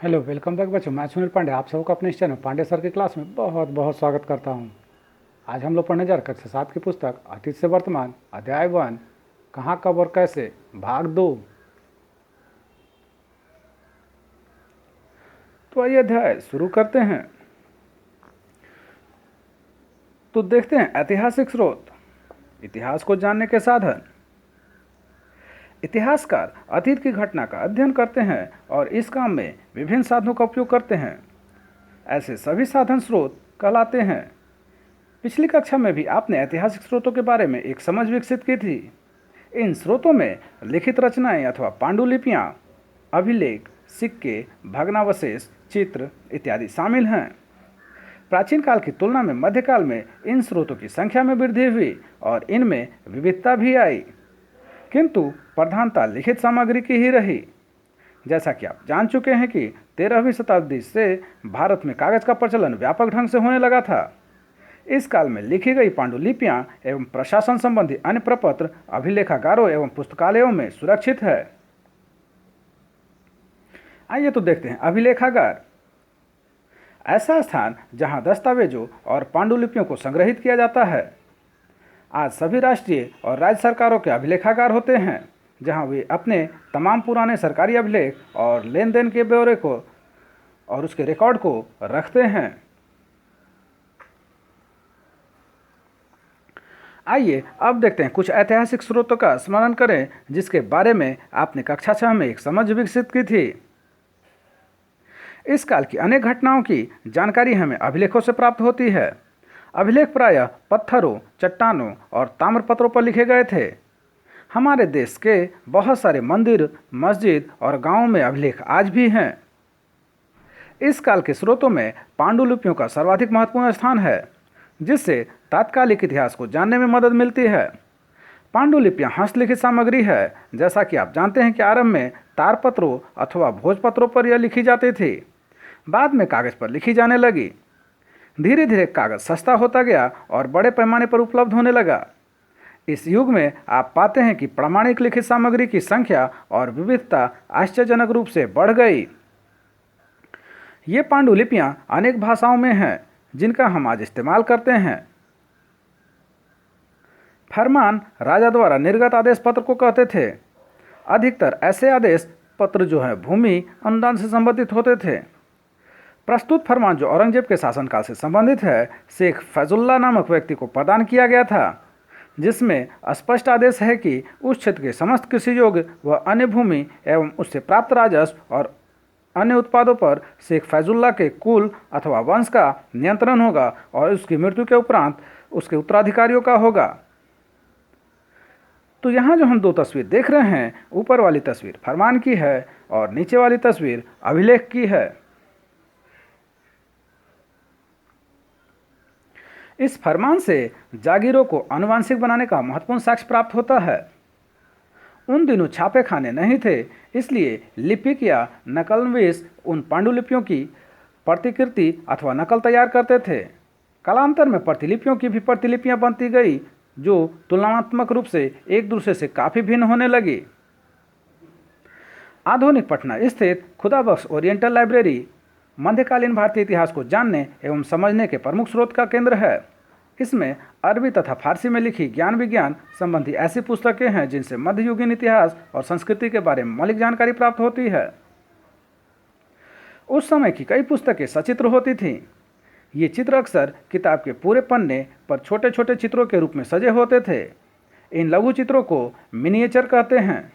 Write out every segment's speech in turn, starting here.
Hello, welcome back बच्चों। मैं सुनील पांडे आप सबको अपने इस चैनल पांडे सर की क्लास में बहुत बहुत स्वागत करता हूँ। आज हम लोग पढ़ने जा रहे कक्षा 7 की पुस्तक अतीत से वर्तमान अध्याय 1 कहाँ कब और कैसे भाग 2। तो आइए अध्याय शुरू करते हैं। तो देखते हैं ऐतिहासिक स्रोत, इतिहास को जानने के साधन। इतिहासकार अतीत की घटना का अध्ययन करते हैं और इस काम में विभिन्न साधनों का उपयोग करते हैं। ऐसे सभी साधन स्रोत कहलाते हैं। पिछली कक्षा में भी आपने ऐतिहासिक स्रोतों के बारे में एक समझ विकसित की थी। इन स्रोतों में लिखित रचनाएं अथवा पांडुलिपियां, अभिलेख, सिक्के, भग्नावशेष, चित्र इत्यादि शामिल हैं। प्राचीन काल की तुलना में मध्यकाल में इन स्रोतों की संख्या में वृद्धि हुई और इनमें विविधता भी आई, किंतु प्रधानता लिखित सामग्री की ही रही। जैसा कि आप जान चुके हैं कि 13वीं शताब्दी से भारत में कागज का प्रचलन व्यापक ढंग से होने लगा था। इस काल में लिखी गई पांडुलिपियां एवं प्रशासन संबंधी अन्य प्रपत्र अभिलेखागारों एवं पुस्तकालयों में सुरक्षित है। आइए तो देखते हैं अभिलेखागार। ऐसा स्थान जहां दस्तावेजों और पांडुलिपियों को संग्रहित किया जाता है। आज सभी राष्ट्रीय और राज्य सरकारों के अभिलेखागार होते हैं, जहां वे अपने तमाम पुराने सरकारी अभिलेख और लेन देन के ब्यौरे को और उसके रिकॉर्ड को रखते हैं। आइए अब देखते हैं कुछ ऐतिहासिक स्रोतों का स्मरण करें जिसके बारे में आपने कक्षा 6 में एक समझ विकसित की थी। इस काल की अनेक घटनाओं की जानकारी हमें अभिलेखों से प्राप्त होती है। अभिलेख प्रायः पत्थरों, चट्टानों और ताम्रपत्रों पर लिखे गए थे। हमारे देश के बहुत सारे मंदिर, मस्जिद और गांवों में अभिलेख आज भी हैं। इस काल के स्रोतों में पांडुलिपियों का सर्वाधिक महत्वपूर्ण स्थान है, जिससे तात्कालिक इतिहास को जानने में मदद मिलती है। पांडुलिपियां हस्तलिखित सामग्री है। जैसा कि आप जानते हैं कि आरंभ में तारपत्रों अथवा भोजपत्रों पर यह लिखी जाती थी, बाद में कागज पर लिखी जाने लगी। धीरे धीरे कागज सस्ता होता गया और बड़े पैमाने पर उपलब्ध होने लगा। इस युग में आप पाते हैं कि प्रामाणिक लिखित सामग्री की संख्या और विविधता आश्चर्यजनक रूप से बढ़ गई। ये पांडुलिपियां अनेक भाषाओं में हैं जिनका हम आज इस्तेमाल करते हैं। फरमान राजा द्वारा निर्गत आदेश पत्र को कहते थे। अधिकतर ऐसे आदेश पत्र जो है भूमि अनुदान से संबंधित होते थे। प्रस्तुत फरमान जो औरंगजेब के शासनकाल से संबंधित है, शेख फैजुल्ला नामक व्यक्ति को प्रदान किया गया था, जिसमें स्पष्ट आदेश है कि उस क्षेत्र के समस्त कृषि योग्य व अन्य भूमि एवं उससे प्राप्त राजस्व और अन्य उत्पादों पर शेख फैजुल्ला के कुल अथवा वंश का नियंत्रण होगा और उसकी मृत्यु के उपरांत उसके उत्तराधिकारियों का होगा। तो यहाँ जो हम दो तस्वीर देख रहे हैं, ऊपर वाली तस्वीर फरमान की है और नीचे वाली तस्वीर अभिलेख की है। इस फरमान से जागीरों को आनुवंशिक बनाने का महत्वपूर्ण साक्ष्य प्राप्त होता है। उन दिनों छापे खाने नहीं थे, इसलिए लिपिक या नकलनवीस उन पांडुलिपियों की प्रतिकृति अथवा नकल तैयार करते थे। कालांतर में प्रतिलिपियों की भी प्रतिलिपियां बनती गई, जो तुलनात्मक रूप से एक दूसरे से काफ़ी भिन्न होने लगी। आधुनिक पटना स्थित खुदाबख्श ओरिएंटल लाइब्रेरी मध्यकालीन भारतीय इतिहास को जानने एवं समझने के प्रमुख स्रोत का केंद्र है। इसमें अरबी तथा फारसी में लिखी ज्ञान विज्ञान संबंधी ऐसी पुस्तकें हैं जिनसे मध्ययुगीन इतिहास और संस्कृति के बारे में मौलिक जानकारी प्राप्त होती है। उस समय की कई पुस्तकें सचित्र होती थीं। ये चित्र अक्सर किताब के पूरे पन्ने पर छोटे छोटे चित्रों के रूप में सजे होते थे। इन लघु चित्रों को मिनिएचर कहते हैं।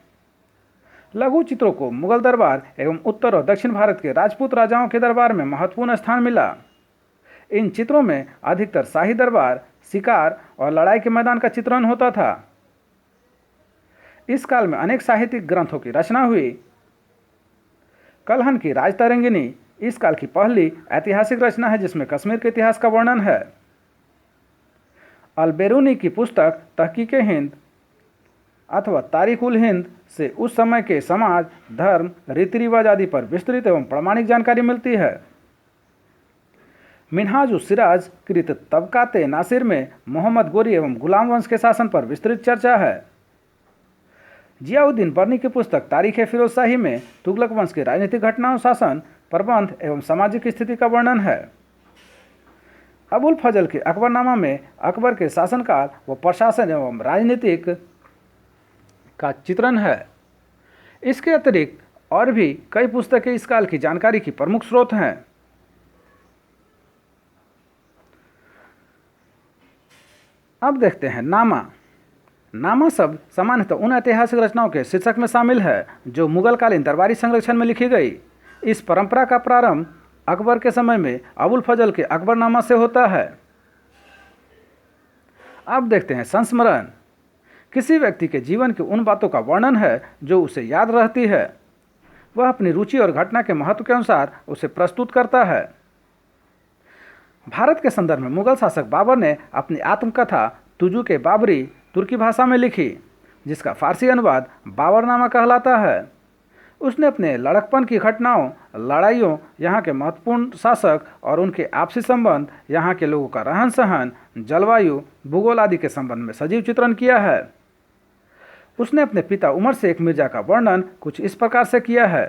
लघु चित्रों को मुगल दरबार एवं उत्तर और दक्षिण भारत के राजपूत राजाओं के दरबार में महत्वपूर्ण स्थान मिला। इन चित्रों में अधिकतर शाही दरबार, शिकार और लड़ाई के मैदान का चित्रण होता था। इस काल में अनेक साहित्यिक ग्रंथों की रचना हुई। कलहन की राजतरंगिनी इस काल की पहली ऐतिहासिक रचना है जिसमें कश्मीर के इतिहास का वर्णन है। अल-बेरूनी की पुस्तक तहकीके हिंद अथवा तारीख उल हिंद से उस समय के समाज, धर्म, रीति रिवाज आदि पर विस्तृत एवं प्रामाणिक जानकारी मिलती है। मिन्हाज उस सिराज कृत तबकाते नासिर में मोहम्मद गोरी एवं गुलाम वंश के शासन पर विस्तृत चर्चा है। जियाउद्दीन बर्नी की पुस्तक तारीख फिरोज शाही में तुगलक वंश के राजनीतिक घटनाओं, शासन, प्रबंध एवं सामाजिक स्थिति का वर्णन है। अबुल फजल के अकबरनामा में अकबर के शासनकाल व प्रशासन एवं राजनीतिक का चित्रण है। इसके अतिरिक्त और भी कई पुस्तकें इस काल की जानकारी की प्रमुख स्रोत हैं। अब देखते हैं नामा। नामा शब्द सामान्यतः उन ऐतिहासिक रचनाओं के शीर्षक में शामिल है जो मुगलकालीन दरबारी संरक्षण में लिखी गई। इस परंपरा का प्रारंभ अकबर के समय में अबुल फजल के अकबरनामा से होता है। अब देखते हैं संस्मरण। किसी व्यक्ति के जीवन की उन बातों का वर्णन है जो उसे याद रहती है। वह अपनी रुचि और घटना के महत्व के अनुसार उसे प्रस्तुत करता है। भारत के संदर्भ में मुगल शासक बाबर ने अपनी आत्मकथा तुजु के बाबरी तुर्की भाषा में लिखी, जिसका फारसी अनुवाद बाबरनामा कहलाता है। उसने अपने लड़कपन की घटनाओं, लड़ाइयों, यहाँ के महत्वपूर्ण शासक और उनके आपसी संबंध, यहाँ के लोगों का रहन सहन, जलवायु, भूगोल आदि के संबंध में सजीव चित्रण किया है। उसने अपने पिता उमर शेख मिर्जा का वर्णन कुछ इस प्रकार से किया है।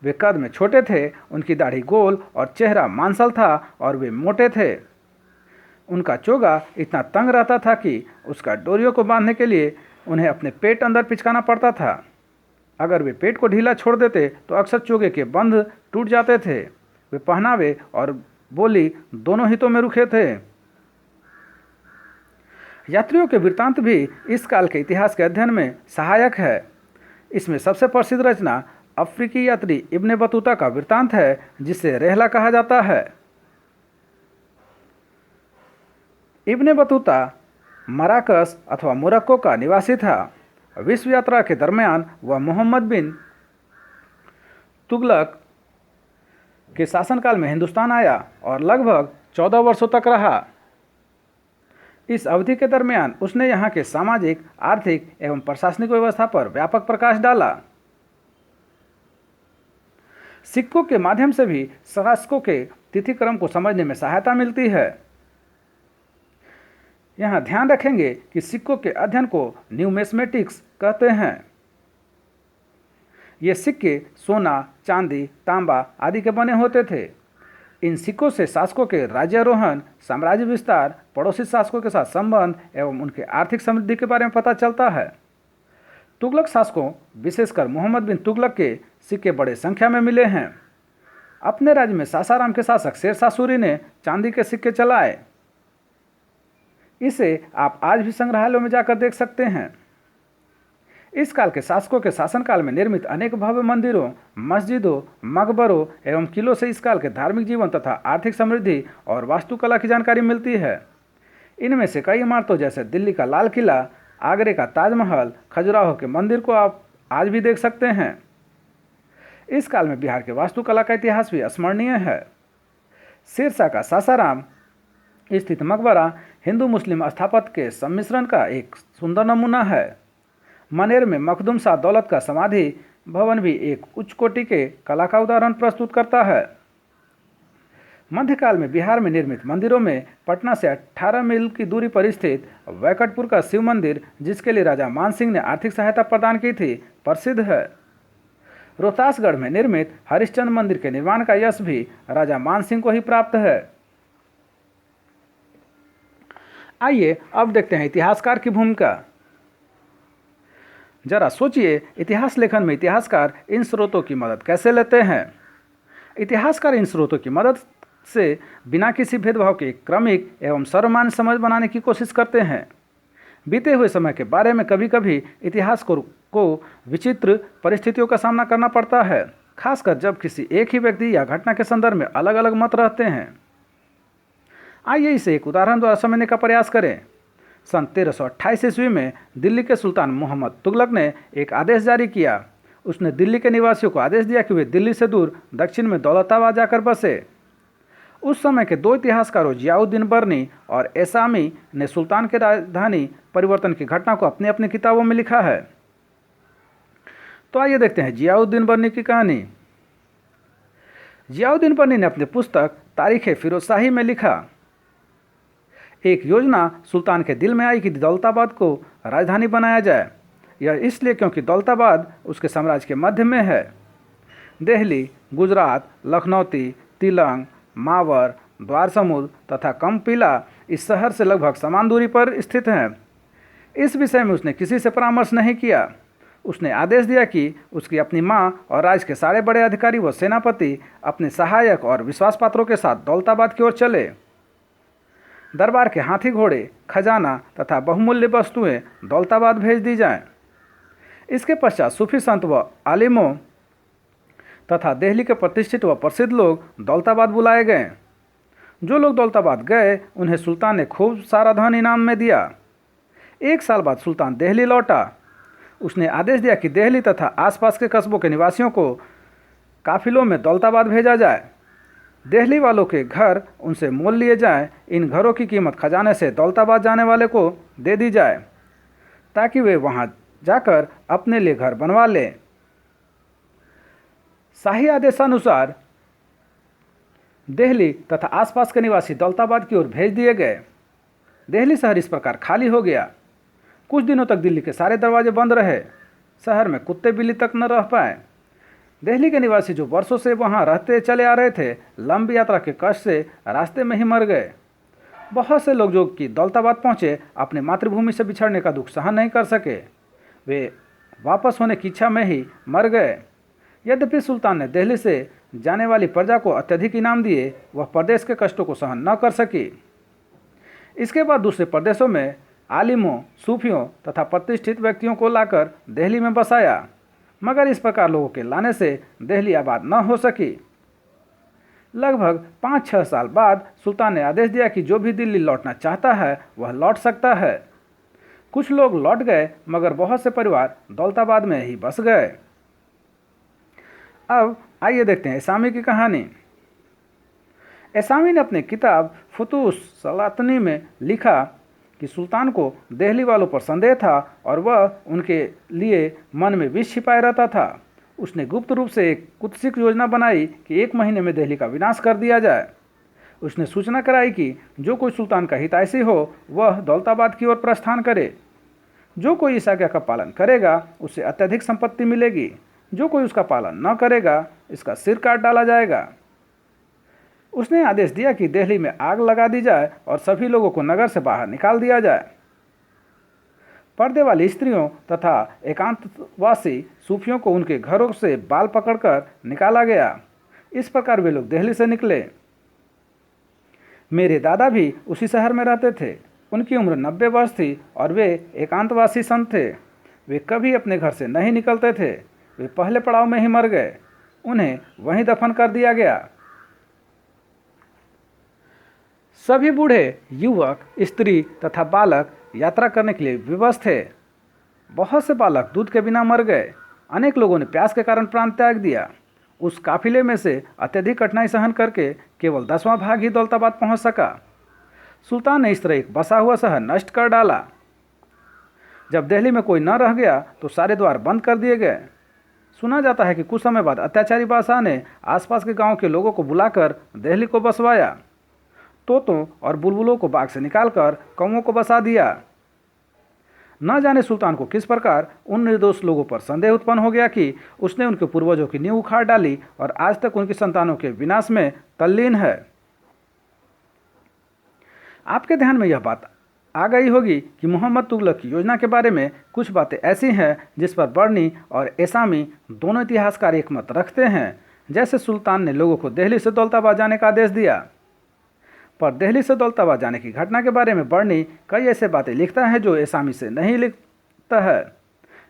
वे कद में छोटे थे, उनकी दाढ़ी गोल और चेहरा मांसल था और वे मोटे थे। उनका चोगा इतना तंग रहता था कि उसका डोरियों को बांधने के लिए उन्हें अपने पेट अंदर पिचकाना पड़ता था। अगर वे पेट को ढीला छोड़ देते तो अक्सर चोगे के बंध टूट जाते थे। वे पहनावे और बोली दोनों हितों में रुखे थे। यात्रियों के वृत्तांत भी इस काल के इतिहास के अध्ययन में सहायक है। इसमें सबसे प्रसिद्ध रचना अफ्रीकी यात्री इब्ने बतूता का वृत्तांत है, जिसे रेहला कहा जाता है। इब्ने बतूता मराकस अथवा मोरक्को का निवासी था। विश्व यात्रा के दरमियान वह मोहम्मद बिन तुगलक के शासनकाल में हिंदुस्तान आया और लगभग 14 वर्षों तक रहा। इस अवधि के दरमियान उसने यहाँ के सामाजिक, आर्थिक एवं प्रशासनिक व्यवस्था पर व्यापक प्रकाश डाला। सिक्कों के माध्यम से भी शासकों के तिथि क्रम को समझने में सहायता मिलती है। यहाँ ध्यान रखेंगे कि सिक्कों के अध्ययन को न्यूमेस्मेटिक्स कहते हैं। ये सिक्के सोना, चांदी, तांबा आदि के बने होते थे। इन सिक्कों से शासकों के राज्यारोहण, साम्राज्य विस्तार, पड़ोसी शासकों के साथ संबंध एवं उनके आर्थिक समृद्धि के बारे में पता चलता है। तुगलक शासकों, विशेषकर मोहम्मद बिन तुगलक के सिक्के बड़े संख्या में मिले हैं। अपने राज्य में सासाराम के शासक शेरशाह सूरी ने चांदी के सिक्के चलाए। इसे आप आज भी संग्रहालयों में जाकर देख सकते हैं। इस काल के शासकों के शासनकाल में निर्मित अनेक भव्य मंदिरों, मस्जिदों, मकबरों एवं किलों से इस काल के धार्मिक जीवन तथा आर्थिक समृद्धि और वास्तुकला की जानकारी मिलती है। इनमें से कई इमारतों जैसे दिल्ली का लाल किला, आगरे का ताजमहल, खजुराहो के मंदिर को आप आज भी देख सकते हैं। इस काल में बिहार के वास्तुकला का इतिहास भी स्मरणीय है। शेरशाह का सासाराम स्थित मकबरा हिंदू मुस्लिम स्थापत्य के सम्मिश्रण का एक सुंदर नमूना है। मनेर में मखदूम शाह दौलत का समाधि भवन भी एक उच्च कोटि के कला का उदाहरण प्रस्तुत करता है। मध्यकाल में बिहार में निर्मित मंदिरों में पटना से 18 मील की दूरी पर स्थित वैकटपुर का शिव मंदिर, जिसके लिए राजा मान सिंह ने आर्थिक सहायता प्रदान की थी, प्रसिद्ध है। रोहतासगढ़ में निर्मित हरिश्चंद्र मंदिर के निर्माण का यश भी राजा मान सिंह को ही प्राप्त है। आइए अब देखते हैं इतिहासकार की भूमिका। जरा सोचिए, इतिहास लेखन में इतिहासकार इन स्रोतों की मदद कैसे लेते हैं। इतिहासकार इन स्रोतों की मदद से बिना किसी भेदभाव के क्रमिक एवं सर्वमान्य समझ बनाने की कोशिश करते हैं। बीते हुए समय के बारे में कभी कभी इतिहास को विचित्र परिस्थितियों का सामना करना पड़ता है, खासकर जब किसी एक ही व्यक्ति या घटना के संदर्भ में अलग अलग मत रहते हैं। आइए इसे एक उदाहरण द्वारा समझने का प्रयास करें। सन 1328 ईस्वी में दिल्ली के सुल्तान मोहम्मद तुगलक ने एक आदेश जारी किया। उसने दिल्ली के निवासियों को आदेश दिया कि वे दिल्ली से दूर दक्षिण में दौलताबाद जाकर बसे। उस समय के दो इतिहासकारों जियाउद्दीन बर्नी और एसामी ने सुल्तान के राजधानी परिवर्तन की घटना को अपनी अपनी किताबों में लिखा है। तो आइए देखते हैं जियाउद्दीन बर्नी की कहानी। जियाउद्दीन बर्नी ने अपनी पुस्तक तारीख फिरोजशाही में लिखा, एक योजना सुल्तान के दिल में आई कि दौलताबाद को राजधानी बनाया जाए। यह इसलिए क्योंकि दौलताबाद उसके साम्राज्य के मध्य में है। दिल्ली, गुजरात, लखनौती, तिलंग, मावर, द्वारसमुद तथा कंपिला इस शहर से लगभग समान दूरी पर स्थित हैं। इस विषय में उसने किसी से परामर्श नहीं किया। उसने आदेश दिया कि उसकी अपनी माँ और राज्य के सारे बड़े अधिकारी व सेनापति अपने सहायक और विश्वास पात्रों के साथ दौलताबाद की ओर चले। दरबार के हाथी घोड़े, खजाना तथा बहुमूल्य वस्तुएं दौलताबाद भेज दी जाएं। इसके पश्चात सूफी संत व आलिमों तथा दिल्ली के प्रतिष्ठित व प्रसिद्ध लोग दौलताबाद बुलाए गए। जो लोग दौलताबाद गए उन्हें सुल्तान ने खूब सारा धन इनाम में दिया। 1 साल बाद सुल्तान दिल्ली लौटा। उसने आदेश दिया कि दिल्ली तथा आसपास के कस्बों के निवासियों को काफिलों में दौलताबाद भेजा जाए। दिल्ली वालों के घर उनसे मोल लिए जाएं। इन घरों की कीमत खजाने से दौलताबाद जाने वाले को दे दी जाए ताकि वे वहां जाकर अपने लिए घर बनवा लें। शाही आदेशानुसार दिल्ली तथा आसपास के निवासी दौलताबाद की ओर भेज दिए गए। दिल्ली शहर इस प्रकार खाली हो गया। कुछ दिनों तक दिल्ली के सारे दरवाजे बंद रहे। शहर में कुत्ते बिल्ली तक न रह पाए। दिल्ली के निवासी जो वर्षों से वहां रहते चले आ रहे थे, लंबी यात्रा के कष्ट से रास्ते में ही मर गए। बहुत से लोग जो कि दौलताबाद पहुंचे, अपने मातृभूमि से बिछड़ने का दुख सहन नहीं कर सके। वे वापस होने की इच्छा में ही मर गए। यद्यपि सुल्तान ने दिल्ली से जाने वाली प्रजा को अत्यधिक इनाम दिए, वह प्रदेश के कष्टों को सहन न कर सकी। इसके बाद दूसरे प्रदेशों में आलिमों, सूफियों तथा प्रतिष्ठित व्यक्तियों को लाकर दिल्ली में बसाया, मगर इस प्रकार लोगों के लाने से दिल्ली आबाद न हो सकी। लगभग 5-6 साल बाद सुल्तान ने आदेश दिया कि जो भी दिल्ली लौटना चाहता है वह लौट सकता है। कुछ लोग लौट गए, मगर बहुत से परिवार दौलताबाद में ही बस गए। अब आइए देखते हैं एसामी की कहानी। एसामी ने अपनी किताब फुतूस सलातनी में लिखा कि सुल्तान को दिल्ली वालों पर संदेह था और वह उनके लिए मन में विष छिपाए रहता था। उसने गुप्त रूप से एक कुत्सित योजना बनाई कि 1 महीने में दिल्ली का विनाश कर दिया जाए। उसने सूचना कराई कि जो कोई सुल्तान का हितैषी हो वह दौलताबाद की ओर प्रस्थान करे। जो कोई इस आज्ञा का पालन करेगा उसे अत्यधिक संपत्ति मिलेगी। जो कोई उसका पालन न करेगा इसका सिर काट डाला जाएगा। उसने आदेश दिया कि दिल्ली में आग लगा दी जाए और सभी लोगों को नगर से बाहर निकाल दिया जाए। पर्दे वाली स्त्रियों तथा एकांतवासी सूफियों को उनके घरों से बाल पकड़कर निकाला गया। इस प्रकार वे लोग दिल्ली से निकले। मेरे दादा भी उसी शहर में रहते थे। उनकी उम्र 90 वर्ष थी और वे एकांतवासी संत थे। वे कभी अपने घर से नहीं निकलते थे। वे पहले पड़ाव में ही मर गए। उन्हें वहीं दफन कर दिया गया। सभी बूढ़े, युवक, स्त्री तथा बालक यात्रा करने के लिए विवश थे। बहुत से बालक दूध के बिना मर गए। अनेक लोगों ने प्यास के कारण प्राण त्याग दिया। उस काफिले में से अत्यधिक कठिनाई सहन करके केवल 10वां भाग ही दौलताबाद पहुंच सका। सुल्तान ने इस तरह एक बसा हुआ शहर नष्ट कर डाला। जब दिल्ली में कोई न रह गया तो सारे द्वार बंद कर दिए गए। सुना जाता है कि कुछ समय बाद अत्याचारी बादशाह ने आसपास के गांव के लोगों को बुलाकर दिल्ली को बसवाया। तोतों और बुलबुलों को बाग से निकालकर कौवों को बसा दिया। न जाने सुल्तान को किस प्रकार उन निर्दोष लोगों पर संदेह उत्पन्न हो गया कि उसने उनके पूर्वजों की नींव उखाड़ डाली और आज तक उनकी संतानों के विनाश में तल्लीन है। आपके ध्यान में यह बात आ गई होगी कि मोहम्मद तुगलक की योजना के बारे में कुछ बातें ऐसी हैं जिस पर बर्नी और एसामी दोनों इतिहासकार एक मत रखते हैं। जैसे सुल्तान ने लोगों को दिल्ली से दौलताबाद जाने का आदेश दिया, पर दिल्ली से दौलताबाद जाने की घटना के बारे में बर्नी कई ऐसे बातें लिखता है जो एसामी से नहीं लिखता है।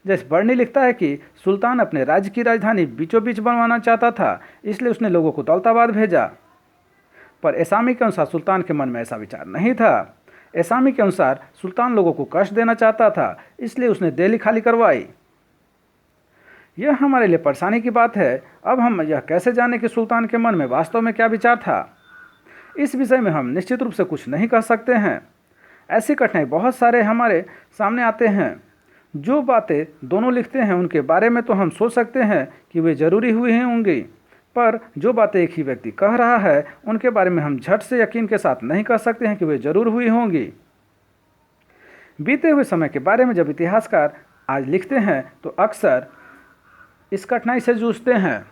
जैसे बर्नी लिखता है कि सुल्तान अपने राज्य की राजधानी बीचों बीच बनवाना चाहता था, इसलिए उसने लोगों को दौलताबाद भेजा। पर एसामी के अनुसार सुल्तान के मन में ऐसा विचार नहीं था। एसामी के अनुसार सुल्तान लोगों को कष्ट देना चाहता था, इसलिए उसने दिल्ली खाली करवाई। यह हमारे लिए परेशानी की बात है। अब हम यह कैसे जानें कि सुल्तान के मन में वास्तव में क्या विचार था? इस विषय में हम निश्चित रूप से कुछ नहीं कह सकते हैं। ऐसी कठिनाई बहुत सारे हमारे सामने आते हैं। जो बातें दोनों लिखते हैं उनके बारे में तो हम सोच सकते हैं कि वे जरूरी हुई हैं होंगी, पर जो बातें एक ही व्यक्ति कह रहा है उनके बारे में हम झट से यकीन के साथ नहीं कह सकते हैं कि वे जरूर हुई होंगी। बीते हुए समय के बारे में जब इतिहासकार आज लिखते हैं तो अक्सर इस कठिनाई से जूझते हैं।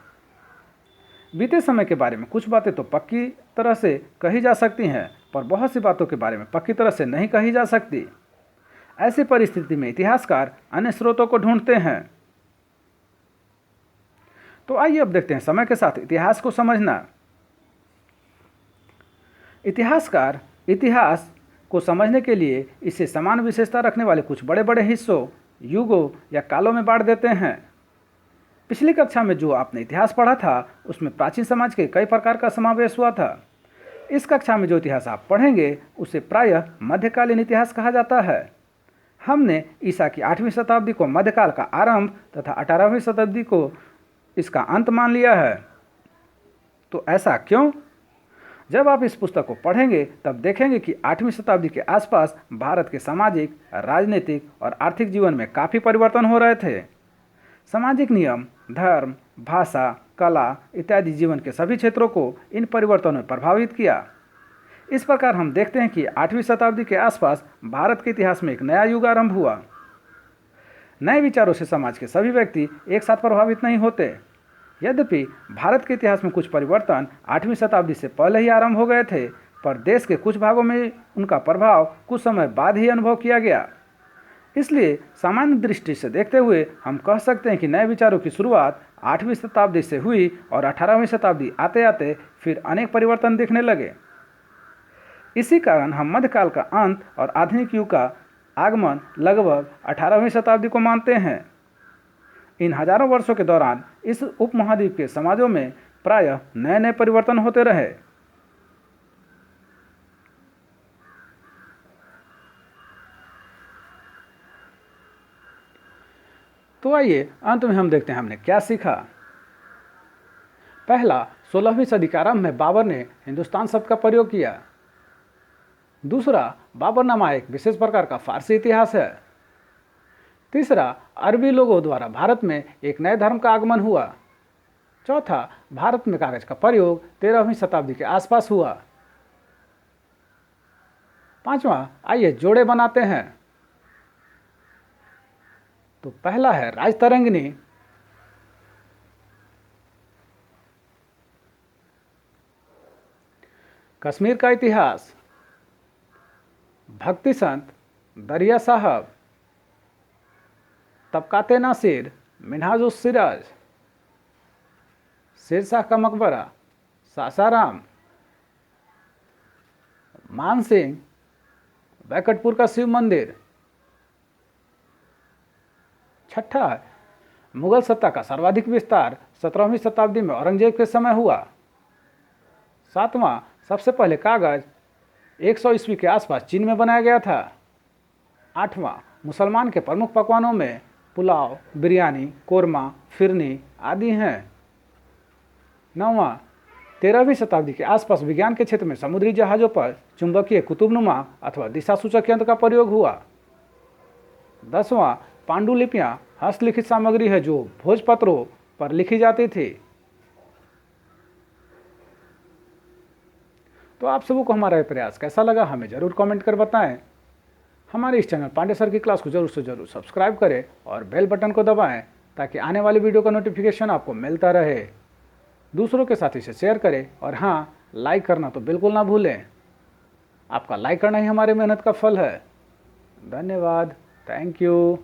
बीते समय के बारे में कुछ बातें तो पक्की तरह से कही जा सकती हैं, पर बहुत सी बातों के बारे में पक्की तरह से नहीं कही जा सकती। ऐसी परिस्थिति में इतिहासकार अन्य स्रोतों को ढूंढते हैं। तो आइए अब देखते हैं समय के साथ इतिहास को समझना। इतिहासकार इतिहास को समझने के लिए इसे समान विशेषता रखने वाले कुछ बड़े बड़े हिस्सों, युगों या कालों में बांट देते हैं। पिछली कक्षा में जो आपने इतिहास पढ़ा था उसमें प्राचीन समाज के कई प्रकार का समावेश हुआ था। इस कक्षा में जो इतिहास आप पढ़ेंगे उसे प्रायः मध्यकालीन इतिहास कहा जाता है। हमने ईसा की 8वीं शताब्दी को मध्यकाल का आरंभ तथा 18वीं शताब्दी को इसका अंत मान लिया है। तो ऐसा क्यों? जब आप इस पुस्तक को पढ़ेंगे तब देखेंगे कि 8वीं शताब्दी के आसपास भारत के सामाजिक, राजनीतिक और आर्थिक जीवन में काफ़ी परिवर्तन हो रहे थे। सामाजिक नियम, धर्म, भाषा, कला इत्यादि जीवन के सभी क्षेत्रों को इन परिवर्तनों ने प्रभावित किया। इस प्रकार हम देखते हैं कि 8वीं शताब्दी के आसपास भारत के इतिहास में एक नया युग आरंभ हुआ। नए विचारों से समाज के सभी व्यक्ति एक साथ प्रभावित नहीं होते। यद्यपि भारत के इतिहास में कुछ परिवर्तन 8वीं शताब्दी से पहले ही आरंभ हो गए थे, पर देश के कुछ भागों में उनका प्रभाव कुछ समय बाद ही अनुभव किया गया। इसलिए सामान्य दृष्टि से देखते हुए हम कह सकते हैं कि नए विचारों की शुरुआत 8वीं शताब्दी से हुई और 18वीं शताब्दी आते आते फिर अनेक परिवर्तन दिखने लगे। इसी कारण हम मध्यकाल का अंत और आधुनिक युग का आगमन लगभग 18वीं शताब्दी को मानते हैं। इन हजारों वर्षों के दौरान इस उपमहाद्वीप के समाजों में प्रायः नए नए परिवर्तन होते रहे। तो आइए अंत में हम देखते हैं हमने क्या सीखा। पहला, 16वीं सदी के आरंभ में बाबर ने हिंदुस्तान शब्द का प्रयोग किया। दूसरा, बाबरनामा एक विशेष प्रकार का फारसी इतिहास है। तीसरा, अरबी लोगों द्वारा भारत में एक नए धर्म का आगमन हुआ। चौथा, भारत में कागज का प्रयोग 13वीं शताब्दी के आसपास हुआ। पांचवा, आइए जोड़े बनाते हैं। तो पहला है राजतरंगिणी। कश्मीर का इतिहास, भक्ति संत दरिया साहब, तबकाते नासिर, मिन्हाजुस सिराज, शेरशाह का मकबरा, सासाराम, मानसिंह, बैकटपुर का शिव मंदिर। छठा, मुगल सत्ता का सर्वाधिक विस्तार 17वीं शताब्दी में औरंगजेब के समय हुआ। सातवां, सबसे पहले कागज 100 ईस्वी के आसपास चीन में बनाया गया था। आठवां, मुसलमान के प्रमुख पकवानों में पुलाव, बिरयानी, कोरमा, फिरनी आदि हैं। नौवां, 13वीं शताब्दी के आसपास विज्ञान के क्षेत्र में समुद्री जहाज़ों पर चुंबकीय कुतुबनुमा अथवा दिशा सूचक यंत्र का प्रयोग हुआ। 10वां, पांडुलिपियाँ हस्तलिखित सामग्री है जो भोजपत्रों पर लिखी जाती थी। तो आप सबों को हमारा ये प्रयास कैसा लगा हमें ज़रूर कमेंट कर बताएं। हमारे इस चैनल पांडे सर की क्लास को जरूर से जरूर सब्सक्राइब करें और बेल बटन को दबाएं ताकि आने वाली वीडियो का नोटिफिकेशन आपको मिलता रहे। दूसरों के साथ इसे शेयर करें और हाँ, लाइक करना तो बिल्कुल ना भूलें। आपका लाइक करना ही हमारे मेहनत का फल है। धन्यवाद। Thank you.